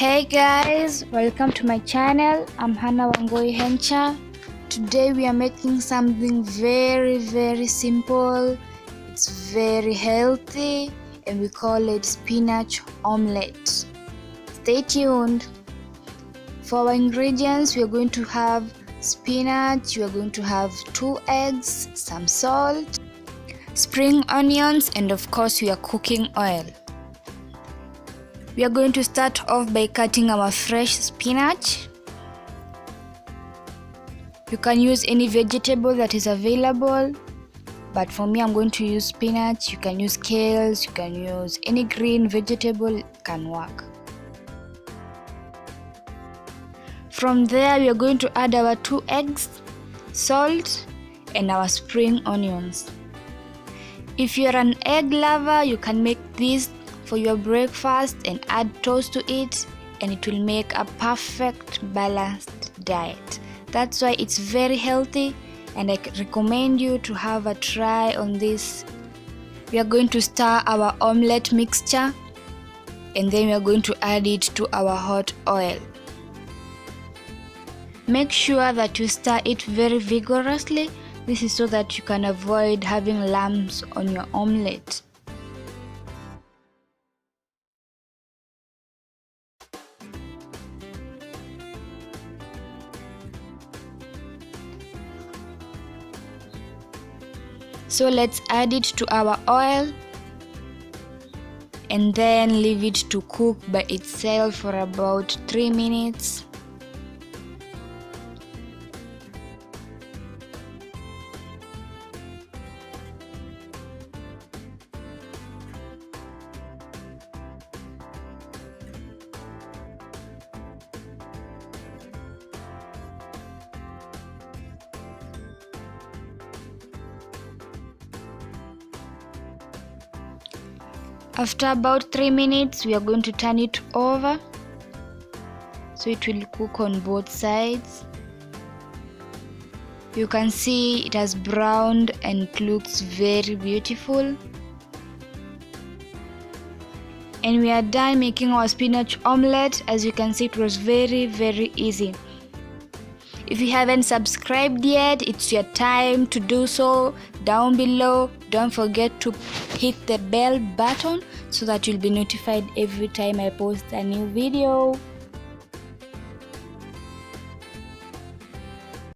Hey guys, welcome to my channel. I'm Hannah Wangoi Hencha. Today we are making something very simple. It's very healthy and we call it spinach omelette. Stay tuned. For our ingredients, we are going to have spinach, we are going to have 2 eggs, some salt, spring onions, and of course we are cooking oil. We are going to start off by cutting our fresh spinach. You can use any vegetable that is available, but for me I'm going to use spinach. You can use kales, you can use any green vegetable, it can work. From there we are going to add our 2 eggs, salt, and our spring onions. If you're an egg lover, you can make this for your breakfast and add toast to it, and it will make a perfect balanced diet. That's why it's very healthy and I recommend you to have a try on this. We are going to stir our omelette mixture and then we are going to add it to our hot oil. Make sure that you stir it very vigorously. This is so that you can avoid having lumps on your omelette. So let's add it to our oil and then leave it to cook by itself for about 3 minutes. After about 3 minutes, we are going to turn it over so it will cook on both sides. You can see it has browned and it looks very beautiful. And we are done making our spinach omelette. As you can see, it was very easy. If you haven't subscribed yet, it's your time to do so. Down below, don't forget to hit the bell button so that you'll be notified every time I post a new video.